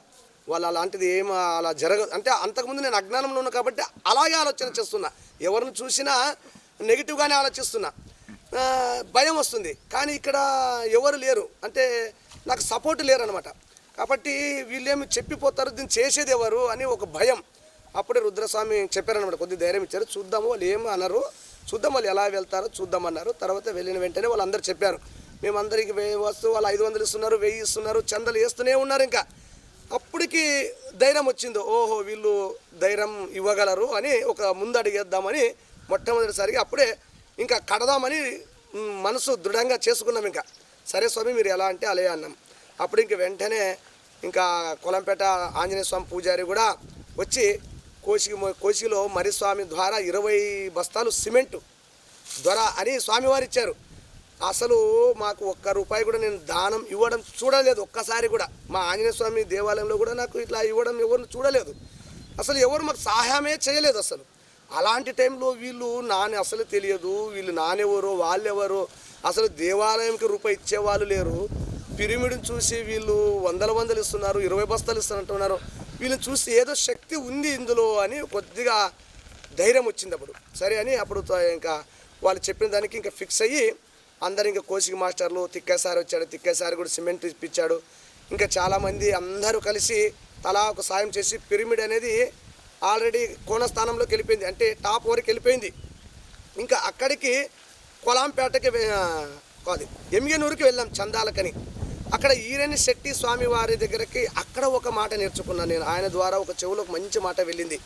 [SPEAKER 1] వాళ్ళు అలాంటిది ఏం అలా జరగదు. అంటే అంతకుముందు నేను అజ్ఞానంలో ఉన్నా కాబట్టి అలాగే ఆలోచన చేస్తున్నా. ఎవరిని చూసినా నెగిటివ్గానే ఆలోచిస్తున్నా. భయం వస్తుంది. కానీ ఇక్కడ ఎవరు లేరు, అంటే నాకు సపోర్ట్ లేరు అనమాట. కాబట్టి వీళ్ళేమి చెప్పిపోతారు, దీన్ని చేసేది ఎవరు అని ఒక భయం. అప్పుడే రుద్రస్వామి చెప్పారనమాట, కొద్ది ధైర్యం ఇచ్చారు. చూద్దాము వాళ్ళు ఏమి అన్నారు, చూద్దాం వాళ్ళు ఎలా వెళ్తారో చూద్దామన్నారు. తర్వాత వెళ్ళిన వెంటనే వాళ్ళందరూ చెప్పారు, మేమందరికి వస్తూ వాళ్ళు 500 ఇస్తున్నారు, 1000 ఇస్తున్నారు, చందలు వేస్తూనే ఉన్నారు. ఇంకా అప్పటికి ధైర్యం వచ్చింది, ఓహో వీళ్ళు ధైర్యం ఇవ్వగలరు అని ఒక ముందు అడిగేద్దామని మొట్టమొదటిసారిగా అప్పుడే ఇంకా కడదామని మనసు దృఢంగా చేసుకున్నాం. ఇంకా సరే స్వామి మీరు ఎలా అంటే అలే అన్నాం. అప్పుడు ఇంక వెంటనే ఇంకా కొలంపేట ఆంజనేయ స్వామి పూజారి కూడా వచ్చి కోసిలో మరిస్వామి ద్వారా 20 బస్తాలు సిమెంటు దొర అని స్వామివారు ఇచ్చారు. అసలు మాకు ఒక్క రూపాయి కూడా నేను దానం ఇవ్వడం చూడలేదు. ఒక్కసారి కూడా మా ఆంజనేయ స్వామి దేవాలయంలో కూడా నాకు ఇట్లా ఇవ్వడం ఎవరిని చూడలేదు. అసలు ఎవరు మాకు సహాయమే చేయలేదు అసలు. అలాంటి టైంలో వీళ్ళు నాని అసలు తెలియదు, వీళ్ళు నానెవరో వాళ్ళెవరో, అసలు దేవాలయంకి రూపాయి ఇచ్చేవాళ్ళు లేరు. పిరమిడ్ని చూసి వీళ్ళు వందలు ఇస్తున్నారు, 20 బస్తాలు ఇస్తానంటున్నారు. వీళ్ళని చూసి ఏదో శక్తి ఉంది ఇందులో అని కొద్దిగా ధైర్యం వచ్చింది. అప్పుడు సరే అని అప్పుడు ఇంకా వాళ్ళు చెప్పిన దానికి ఇంకా ఫిక్స్ అయ్యి అందరు ఇంకా కోసిక మాస్టర్లు, తిక్కసారి వచ్చాడు, తిక్కసారి కూడా సిమెంట్ ఇప్పించాడు. ఇంకా చాలామంది అందరూ కలిసి తలా ఒక సాయం చేసి పిరమిడ్ అనేది ఆల్రెడీ కోనస్థానంలోకి వెళ్ళిపోయింది, అంటే టాప్ వరకు వెళ్ళిపోయింది. ఇంకా అక్కడికి కొలాంపేటకి కాదు ఎమ్మిగనూరుకి వెళ్ళాం చందాలకని. అక్కడ ఈరేని శెట్టి స్వామి వారి దగ్గరికి అక్కడ ఒక మాట నేర్చుకున్నాను నేను. ఆయన ద్వారా ఒక చెవులో ఒక మంచి మాట వెళ్ళింది.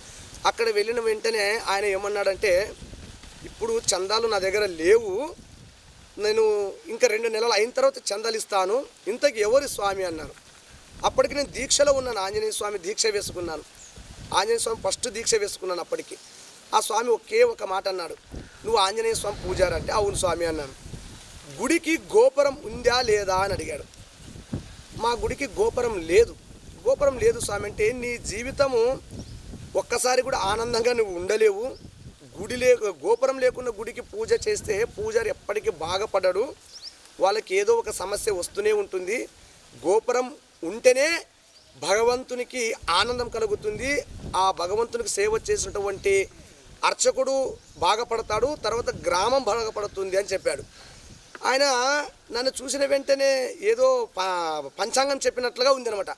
[SPEAKER 1] అక్కడ వెళ్ళిన వెంటనే ఆయన ఏమన్నాడంటే, ఇప్పుడు చందాలు నా దగ్గర లేవు, నేను ఇంకా 2 నెలలు అయిన తర్వాత చందాలు ఇస్తాను, ఇంతకు ఎవరు స్వామి అన్నాను. అప్పటికి నేను దీక్షలో ఉన్నాను, ఆంజనేయ స్వామి దీక్ష వేసుకున్నాను. ఆంజనేయ స్వామి ఫస్ట్ దీక్ష వేసుకున్నాను. అప్పటికి ఆ స్వామి ఒకే ఒక మాట అన్నాడు, నువ్వు ఆంజనేయ స్వామి పూజారి అంటే అవును స్వామి అన్నాను. గుడికి గోపురం ఉందా లేదా అని అడిగాడు. మా గుడికి గోపురం లేదు. గోపురం లేదు స్వామి అంటే నీ జీవితము ఒక్కసారి కూడా ఆనందంగా నువ్వు ఉండలేవు. గోపురం లేకుండా గుడికి పూజ చేస్తే పూజారి ఎప్పటికీ బాగుపడడు, వాళ్ళకి ఏదో ఒక సమస్య వస్తూనే ఉంటుంది. గోపురం ఉంటేనే భగవంతునికి ఆనందం కలుగుతుంది, ఆ భగవంతునికి సేవ చేసినటువంటి అర్చకుడు బాగుపడతాడు, తర్వాత గ్రామం బాగుపడుతుంది అని చెప్పాడు. ఆయన నన్ను చూసిన వెంటనే ఏదో పంచాంగం చెప్పినట్లుగా ఉందనమాట.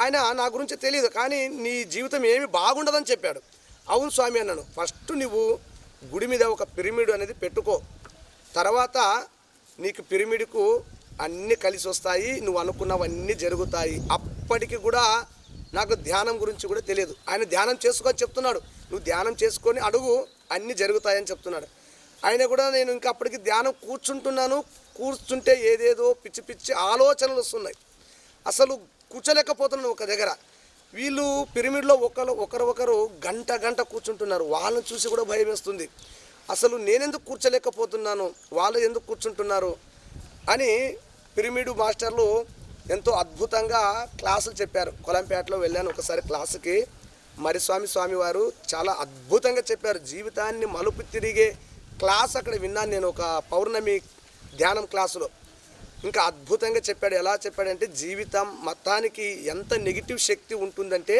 [SPEAKER 1] ఆయన నా గురించి తెలియదు, కానీ నీ జీవితం ఏమి బాగుండదని చెప్పాడు. అవును స్వామి అన్నాను. ఫస్ట్ నువ్వు గుడి మీద ఒక పిరమిడ్ అనేది పెట్టుకో, తర్వాత నీకు పిరమిడ్కు అన్నీ కలిసి వస్తాయి, నువ్వు అనుకున్నవన్నీ జరుగుతాయి. అప్పటికి కూడా నాకు ధ్యానం గురించి కూడా తెలియదు. ఆయన ధ్యానం చేసుకొని చెప్తున్నాడు, నువ్వు ధ్యానం చేసుకొని అడుగు అన్నీ జరుగుతాయని చెప్తున్నాడు. ఆయన కూడా నేను ఇంకా అప్పటికి ధ్యానం కూర్చుంటే ఏదేదో పిచ్చి పిచ్చి ఆలోచనలు వస్తున్నాయి. అసలు కూర్చోలేకపోతున్నాను ఒక దగ్గర. వీళ్ళు పిరమిడ్లో ఒకరు గంట కూర్చుంటున్నారు. వాళ్ళని చూసి కూడా భయం వేస్తుంది. అసలు నేనెందుకు కూర్చోలేకపోతున్నాను, వాళ్ళు ఎందుకు కూర్చుంటున్నారు అని పిరమిడ్ మాస్టర్లు ఎంతో అద్భుతంగా క్లాసులు చెప్పారు. కొలంపేటలో వెళ్ళాను ఒకసారి క్లాసుకి. మరిస్వామి వారు చాలా అద్భుతంగా చెప్పారు. జీవితాన్ని మలుపు తిరిగే క్లాస్ అక్కడ విన్నాను నేను, ఒక పౌర్ణమి ధ్యానం క్లాసులో. ఇంకా అద్భుతంగా చెప్పాడు. ఎలా చెప్పాడంటే, జీవితం మొత్తానికి ఎంత నెగిటివ్ శక్తి ఉంటుందంటే,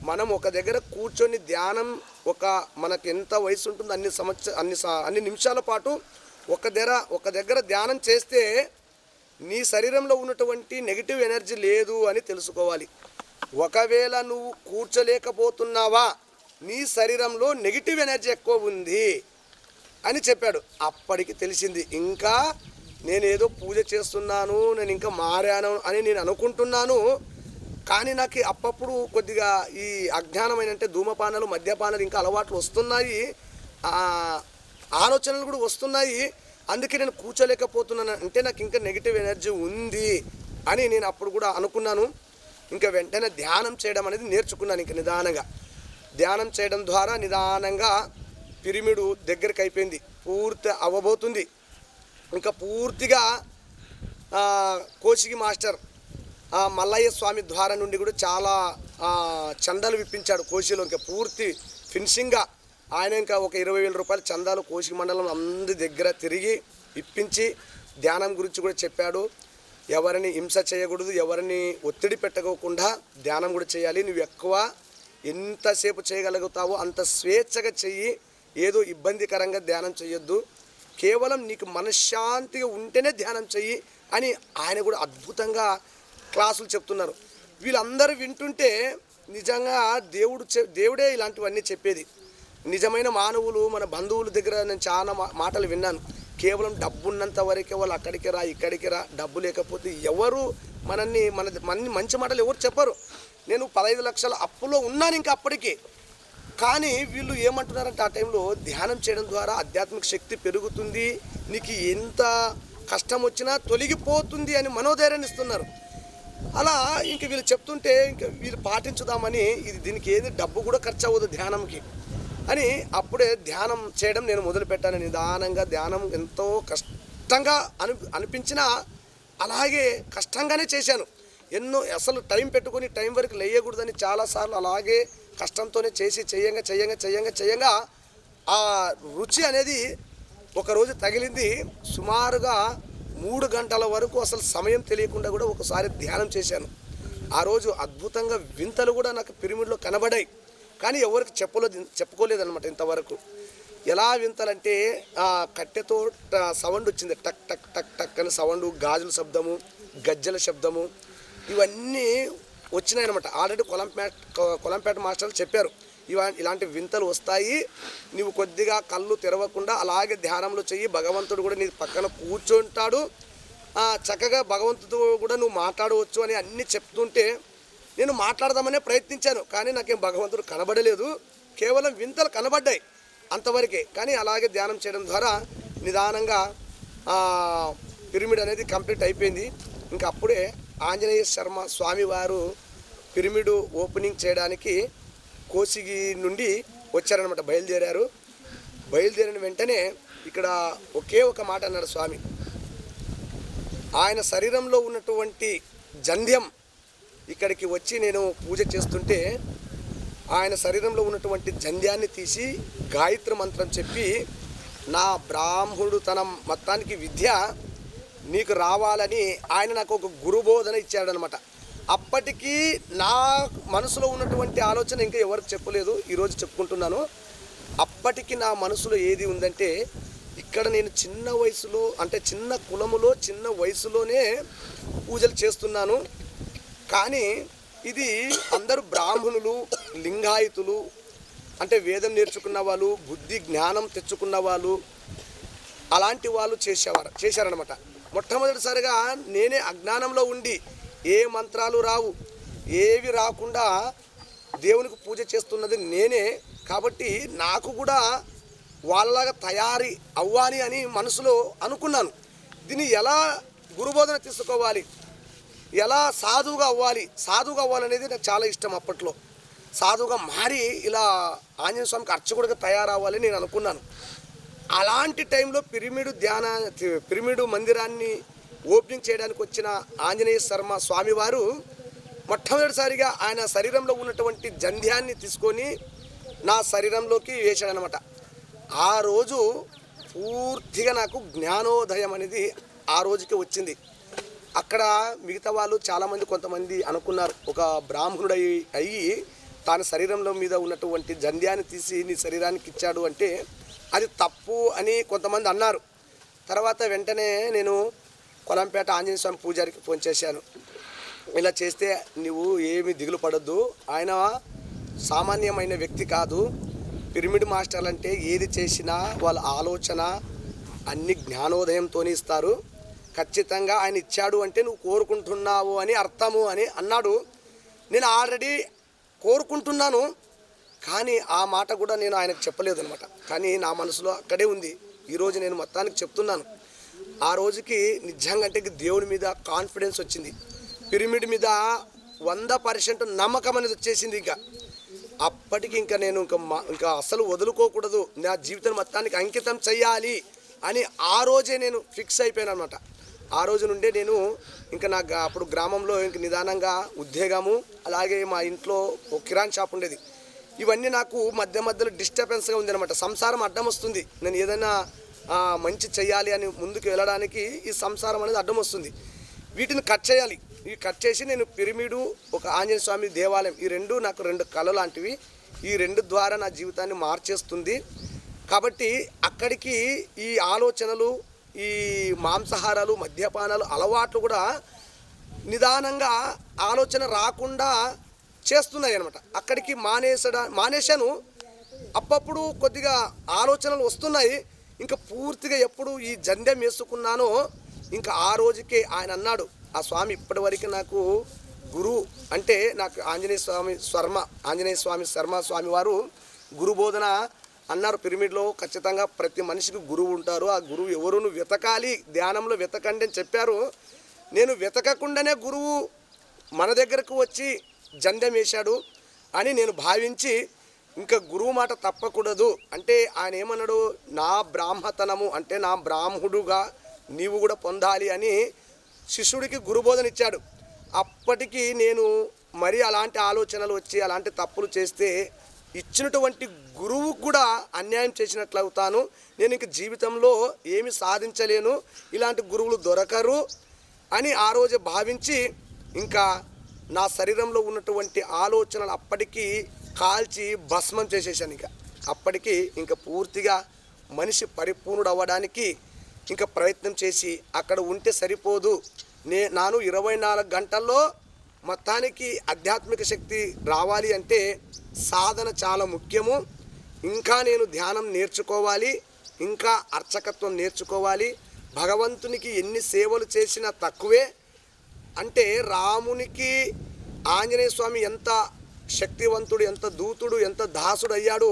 [SPEAKER 1] మనం ఒక దగ్గర కూర్చొని ధ్యానం మనకు ఎంత వయసు ఉంటుందో అన్ని నిమిషాల పాటు ఒక దగ్గర ధ్యానం చేస్తే నీ శరీరంలో ఉన్నటువంటి నెగిటివ్ ఎనర్జీ లేదు అని తెలుసుకోవాలి. ఒకవేళ నువ్వు కూర్చోలేకపోతున్నావా, నీ శరీరంలో నెగిటివ్ ఎనర్జీ ఎక్కువ ఉంది అని చెప్పాడు. అప్పటికి తెలిసింది, ఇంకా నేనేదో పూజ చేస్తున్నాను, నేను ఇంకా మారాను అని నేను అనుకుంటున్నాను. కానీ నాకు అప్పప్పుడు కొద్దిగా ఈ అజ్ఞానమైన అంటే ధూమపానాలు, మద్యపానాలు ఇంకా అలవాట్లు వస్తున్నాయి, ఆలోచనలు కూడా వస్తున్నాయి. అందుకే నేను కూర్చోలేకపోతున్నాను, అంటే నాకు ఇంకా నెగిటివ్ ఎనర్జీ ఉంది అని నేను అప్పుడు కూడా అనుకున్నాను. ఇంకా వెంటనే ధ్యానం చేయడం అనేది నేర్చుకున్నాను. ఇంకా నిదానంగా ధ్యానం చేయడం ద్వారా నిదానంగా పిరమిడ్ దగ్గరికి అయిపోయింది, పూర్తి అవ్వబోతుంది. ఇంకా పూర్తిగా కోసికి మాస్టర్ మల్లయ్య స్వామి ద్వారా నుండి కూడా చాలా చందాలు విప్పించాడు కోసిలో. ఇంకా పూర్తి ఫినిషింగ్గా ఆయన ఇంకా ఒక 20,000 రూపాయల చందాలు కోసిక మండలం అందరి దగ్గర తిరిగి ఇప్పించి ధ్యానం గురించి కూడా చెప్పాడు. ఎవరిని హింస చేయకూడదు, ఎవరిని ఒత్తిడి పెట్టకోకుండా ధ్యానం కూడా చేయాలి. నువ్వు ఎక్కువ ఎంతసేపు చేయగలుగుతావో అంత స్వేచ్ఛగా చెయ్యి, ఏదో ఇబ్బందికరంగా ధ్యానం చేయొద్దు, కేవలం నీకు మనశ్శాంతిగా ఉంటేనే ధ్యానం చెయ్యి అని ఆయన కూడా అద్భుతంగా క్లాసులు చెప్తున్నారు. వీళ్ళందరూ వింటుంటే నిజంగా దేవుడే ఇలాంటివన్నీ చెప్పేది. నిజమైన మానవులు మన బంధువుల దగ్గర నేను చాలా మాటలు విన్నాను. కేవలం డబ్బు ఉన్నంత వరకే వాళ్ళు అక్కడికి రా ఇక్కడికి రా, డబ్బు లేకపోతే ఎవరు మన మంచి మాటలు ఎవరు చెప్పరు. నేను 15 లక్షల అప్పులో ఉన్నాను ఇంకా అప్పటికి. కానీ వీళ్ళు ఏమంటున్నారంటే ఆ టైంలో ధ్యానం చేయడం ద్వారా ఆధ్యాత్మిక శక్తి పెరుగుతుంది, నీకు ఎంత కష్టం వచ్చినా తొలగిపోతుంది అని మనోధైర్యాన్ని ఇస్తున్నారు. అలా ఇంక వీళ్ళు చెప్తుంటే ఇంక వీళ్ళు పాటించుదామని, దీనికి ఏది డబ్బు కూడా ఖర్చు అవ్వదు ధ్యానంకి అని అప్పుడే ధ్యానం చేయడం నేను మొదలుపెట్టాను. నిదానంగా ధ్యానం ఎంతో కష్టంగా అనిపించినా అలాగే కష్టంగానే చేశాను. అసలు టైం పెట్టుకొని టైం వరకు లేయకూడదని చాలాసార్లు అలాగే కష్టంతోనే చేసి చేయంగా ఆ రుచి అనేది ఒకరోజు తగిలింది. సుమారుగా 3 గంటల వరకు అసలు సమయం తెలియకుండా కూడా ఒకసారి ధ్యానం చేశాను. ఆ రోజు అద్భుతంగా వింతలు కూడా నాకు పిరమిడ్లో కనబడాయి. కానీ ఎవరికి చెప్పుకోలేదన్నమాట ఇంతవరకు. ఎలా వింతలంటే కట్టెతో సౌండ్ వచ్చింది, టక్ టక్ టక్ టక్ అని సౌండ్, గాజుల శబ్దము, గజ్జల శబ్దము, ఇవన్నీ వచ్చినాయన్నమాట. ఆల్రెడీ కొలంపేట మాస్టర్లు చెప్పారు ఇలాంటి వింతలు వస్తాయి, నువ్వు కొద్దిగా కళ్ళు తెరవకుండా అలాగే ధ్యానంలో చెయ్యి, భగవంతుడు కూడా నీ పక్కన కూర్చుంటాడు, చక్కగా భగవంతుడితో కూడా నువ్వు మాట్లాడవచ్చు అని అన్నీ చెప్తుంటే నేను మాట్లాడదామనే ప్రయత్నించాను. కానీ నాకేం భగవంతుడు కనబడలేదు, కేవలం వింతలు కనబడ్డాయి అంతవరకే. కానీ అలాగే ధ్యానం చేయడం ద్వారా నిదానంగా పిరమిడ్ అనేది కంప్లీట్ అయిపోయింది. ఇంకా అప్పుడే ఆంజనేయ శర్మ స్వామివారు పిరమిడ్ ఓపెనింగ్ చేయడానికి కోసిగి నుండి వచ్చారనమాట, బయలుదేరిన వెంటనే ఇక్కడ ఒకే ఒక మాట అన్నాడు స్వామి. ఆయన శరీరంలో ఉన్నటువంటి జంధ్యం ఇక్కడికి వచ్చి నేను పూజ చేస్తుంటే ఆయన శరీరంలో ఉన్నటువంటి జంధ్యాన్ని తీసి గాయత్రి మంత్రం చెప్పి, నా బ్రాహ్మణుడు తన మొత్తానికి విద్య నీకు రావాలని ఆయన నాకు ఒక గురుబోధన ఇచ్చాడనమాట. అప్పటికీ నా మనసులో ఉన్నటువంటి ఆలోచన ఇంకా ఎవరికి చెప్పలేదు, ఈరోజు చెప్పుకుంటున్నాను. అప్పటికి నా మనసులో ఏది ఉందంటే, ఇక్కడ నేను చిన్న వయసులో అంటే చిన్న కులములో చిన్న వయసులోనే పూజలు చేస్తున్నాను, కానీ ఇది అందరూ బ్రాహ్మణులు, లింగాయతులు అంటే వేదం నేర్చుకున్న వాళ్ళు, బుద్ధి జ్ఞానం తెచ్చుకున్న వాళ్ళు, అలాంటి వాళ్ళు చేశారనమాట. మొట్టమొదటిసారిగా నేనే అజ్ఞానంలో ఉండి ఏ మంత్రాలు రావు, ఏవి రాకుండా దేవునికి పూజ చేస్తున్నది నేనే. కాబట్టి నాకు కూడా వాళ్ళలాగా తయారీ అవ్వాలి అని మనసులో అనుకున్నాను. దీన్ని ఎలా గురుబోధన తీసుకోవాలి, ఎలా సాధువుగా అవ్వాలనేది నాకు చాలా ఇష్టం. అప్పట్లో సాధువుగా మారి ఇలా ఆంజనేయ స్వామికి అర్చకుడిగా తయారవ్వాలని నేను అనుకున్నాను. అలాంటి టైంలో పిరమిడ్ మందిరాన్ని ఓపెనింగ్ చేయడానికి వచ్చిన ఆంజనేయ శర్మ స్వామివారు మొట్టమొదటిసారిగా ఆయన శరీరంలో ఉన్నటువంటి జంధ్యాన్ని తీసుకొని నా శరీరంలోకి వేశాడనమాట. ఆ రోజు పూర్తిగా నాకు జ్ఞానోదయం అనేది ఆ రోజుకి వచ్చింది. అక్కడ మిగతా వాళ్ళు చాలామంది కొంతమంది అనుకున్నారు, ఒక బ్రాహ్మణుడు అయ్యి తన శరీరంలో మీద ఉన్నటువంటి జంధ్యాన్ని తీసి నీ శరీరానికి ఇచ్చాడు అంటే అది తప్పు అని కొంతమంది అన్నారు. తర్వాత వెంటనే నేను కొలంపేట ఆంజనేయ స్వామి పూజారికి ఫోన్ చేశాను. ఇలా చేస్తే నువ్వు ఏమి దిగులు పడొద్దు, ఆయన సామాన్యమైన వ్యక్తి కాదు, పిరమిడ్ మాస్టర్లు అంటే ఏది చేసినా వాళ్ళ ఆలోచన అన్ని జ్ఞానోదయంతోనే ఇస్తారు, ఖచ్చితంగా ఆయన ఇచ్చాడు అంటే నువ్వు కోరుకుంటున్నావు అని అర్థము అని అన్నాడు. నేను ఆల్రెడీ కోరుకుంటున్నాను, కానీ ఆ మాట కూడా నేను ఆయనకు చెప్పలేదు అనమాట. కానీ నా మనసులో అక్కడే ఉంది. ఈరోజు నేను మొత్తానికి చెప్తున్నాను. ఆ రోజుకి నిజంగా అంటే దేవుడి మీద కాన్ఫిడెన్స్ వచ్చింది, పిరమిడ్ మీద 100% నమ్మకం అనేది వచ్చేసింది. అప్పటికి ఇంకా నేను ఇంకా అసలు వదులుకోకూడదు, నా జీవితం మొత్తానికి అంకితం చెయ్యాలి అని ఆ రోజే నేను ఫిక్స్ అయిపోయాను అనమాట. ఆ రోజు నుండే నేను ఇంకా అప్పుడు గ్రామంలో ఇంక నిదానంగా ఉద్యోగము, అలాగే మా ఇంట్లో ఒక కిరాణ్ షాప్ ఉండేది. ఇవన్నీ నాకు మధ్యలో డిస్టర్బెన్స్గా ఉంది అనమాట. సంసారం అడ్డం వస్తుంది, నేను ఏదైనా మంచి చెయ్యాలి అని ముందుకు వెళ్ళడానికి ఈ సంసారం అనేది అడ్డం వస్తుంది. వీటిని కట్ చేయాలి. ఇవి కట్ చేసి నేను పిరమిడు, ఒక ఆంజనేయ స్వామి దేవాలయం, ఈ రెండు నాకు రెండు కళ లాంటివి. ఈ రెండు ద్వారా నా జీవితాన్ని మార్చేస్తుంది. కాబట్టి అక్కడికి ఈ ఆలోచనలు, ఈ మాంసాహారాలు, మద్యపానాలు అలవాట్లు కూడా నిదానంగా ఆలోచన రాకుండా చేస్తున్నాయి అన్నమాట. అక్కడికి మానేశాను. అప్పుడప్పుడు కొద్దిగా ఆలోచనలు వస్తున్నాయి. ఇంకా పూర్తిగా ఎప్పుడు ఈ జంధ్యం వేసుకున్నానో ఇంకా ఆ రోజుకే ఆయన అన్నాడు, ఆ స్వామి ఇప్పటివరకు నాకు గురువు అంటే నాకు ఆంజనేయ స్వామి శర్మ వారు గురు బోధన అన్నారు. పిరమిడ్లో ఖచ్చితంగా ప్రతి మనిషికి గురువు ఉంటారు. ఆ గురువు ఎవరు, నువ్వు వెతకాలి, ధ్యానంలో వెతకండి అని చెప్పారు. నేను వెతకకుండానే గురువు మన దగ్గరకు వచ్చి జంధ్యం వేశాడు అని నేను భావించి ఇంకా గురువు మాట తప్పకూడదు. అంటే ఆయన ఏమన్నాడు, నా బ్రాహ్మతనము అంటే నా బ్రాహ్మణుడుగా నీవు కూడా పొందాలి అని శిష్యుడికి గురుబోధన ఇచ్చాడు. అప్పటికి నేను మరి అలాంటి ఆలోచనలు వచ్చి అలాంటి తప్పులు చేస్తే ఇచ్చినటువంటి గురువుకు కూడా అన్యాయం చేసినట్లు అవుతాను. నేను ఇంక జీవితంలో ఏమి సాధించలేను, ఇలాంటి గురువులు దొరకరు అని ఆ రోజు భావించి ఇంకా నా శరీరంలో ఉన్నటువంటి ఆలోచనలు అప్పటికి కాల్చి భస్మం చేసేసాను. అప్పటికి ఇంకా పూర్తిగా మనిషి పరిపూర్ణుడు అవ్వడానికి ఇంకా ప్రయత్నం చేసి అక్కడ ఉంటే సరిపోదు. నాను 24 గంటల్లో మొత్తానికి ఆధ్యాత్మిక శక్తి రావాలి అంటే సాధన చాలా ముఖ్యము. ఇంకా నేను ధ్యానం నేర్చుకోవాలి, ఇంకా అర్చకత్వం నేర్చుకోవాలి. భగవంతునికి ఎన్ని సేవలు చేసినా తక్కువే. అంటే రామునికి ఆంజనేయ స్వామి ఎంత శక్తివంతుడు, ఎంత దూతుడు, ఎంత దాసుడు అయ్యాడో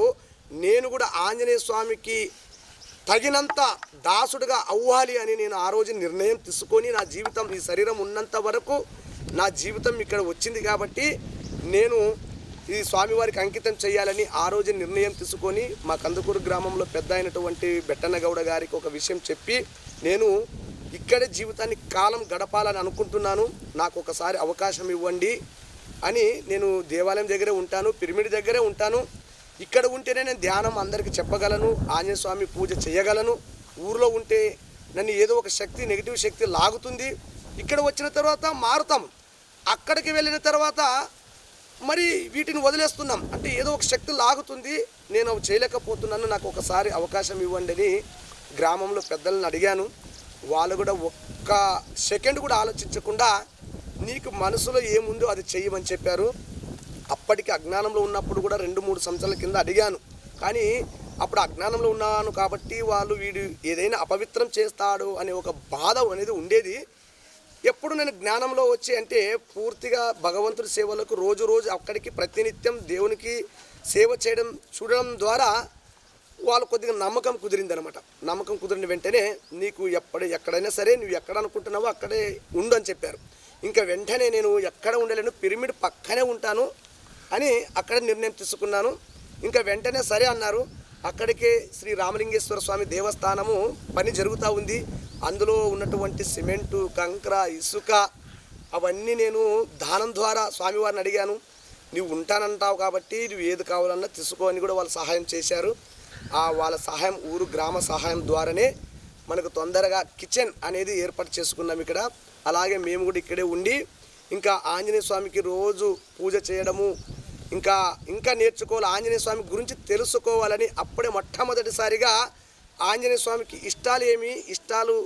[SPEAKER 1] నేను కూడా ఆంజనేయ స్వామికి తగినంత దాసుడుగా అవ్వాలి అని నేను ఆ రోజు నిర్ణయం తీసుకొని నా జీవితం, ఈ శరీరం ఉన్నంత వరకు నా జీవితం ఇక్కడ వచ్చింది కాబట్టి నేను ఈ స్వామివారికి అంకితం చేయాలని ఆ రోజు నిర్ణయం తీసుకొని మా కందుకూరు గ్రామంలో పెద్ద అయినటువంటి బెట్టన్న గౌడ గారికి ఒక విషయం చెప్పి నేను ఇక్కడే జీవితాన్ని కాలం గడపాలని అనుకుంటున్నాను, నాకు ఒకసారి అవకాశం ఇవ్వండి అని. నేను దేవాలయం దగ్గరే ఉంటాను, పిరమిడ్ దగ్గరే ఉంటాను. ఇక్కడ ఉంటేనే నేను ధ్యానం అందరికీ చెప్పగలను, ఆంజనేయ స్వామి పూజ చేయగలను. ఊరిలో ఉంటే నన్ను ఏదో ఒక శక్తి, నెగిటివ్ శక్తి లాగుతుంది. ఇక్కడ వచ్చిన తర్వాత మారుతాం, అక్కడికి వెళ్ళిన తర్వాత మరి వీటిని వదిలేస్తున్నాం. అంటే ఏదో ఒక శక్తి లాగుతుంది, నేను అవి చేయలేకపోతున్నాను, నాకు ఒకసారి అవకాశం ఇవ్వండి అని గ్రామంలో పెద్దలను అడిగాను. వాళ్ళు కూడా ఒక్క సెకండ్ కూడా ఆలోచించకుండా నీకు మనసులో ఏముందో అది చెయ్యమని చెప్పారు. అప్పటికి అజ్ఞానంలో ఉన్నప్పుడు కూడా 2-3 సంవత్సరాల కింద అడిగాను, కానీ అప్పుడు అజ్ఞానంలో ఉన్నాను కాబట్టి వాళ్ళు వీడు ఏదైనా అపవిత్రం చేస్తాడు అనే ఒక బాధ అనేది ఉండేది. ఎప్పుడు నేను జ్ఞానంలో వచ్చి అంటే పూర్తిగా భగవంతుడి సేవలకు రోజు అక్కడికి ప్రతినిత్యం దేవునికి సేవ చేయడం చూడడం ద్వారా వాళ్ళు కొద్దిగా నమ్మకం కుదిరిందనమాట. నమ్మకం కుదిరిన వెంటనే నీకు ఎక్కడైనా సరే నువ్వు ఎక్కడ అనుకుంటున్నావో అక్కడే ఉండు అని చెప్పారు. ఇంకా వెంటనే నేను ఎక్కడ ఉండలేను, పిరమిడ్ పక్కనే ఉంటాను అని అక్కడ నిర్ణయం తీసుకున్నాను. ఇంకా వెంటనే సరే అన్నారు. అక్కడికే శ్రీ రామలింగేశ్వర స్వామి దేవస్థానము పని జరుగుతూ ఉంది. అందులో ఉన్నటువంటి సిమెంటు, కంకర, ఇసుక అవన్నీ నేను దానం ద్వారా స్వామివారిని అడిగాను. నువ్వు ఉంటానంటావు కాబట్టి నువ్వు ఏది కావాలన్నా తీసుకో అని కూడా వాళ్ళు సహాయం చేశారు. వాళ్ళ సహాయం, ఊరు గ్రామ సహాయం ద్వారానే మనకు తొందరగా కిచెన్ అనేది ఏర్పాటు చేసుకున్నాం ఇక్కడ. అలాగే మేము కూడా ఇక్కడే ఉండి ఇంకా ఆంజనేయ స్వామికి రోజు పూజ చేయడము, ఇంకా నేర్చుకోవాలి, ఆంజనేయ స్వామి గురించి తెలుసుకోవాలని అప్పుడే మొట్టమొదటిసారిగా ఆంజనేయ స్వామికి ఇష్టాలు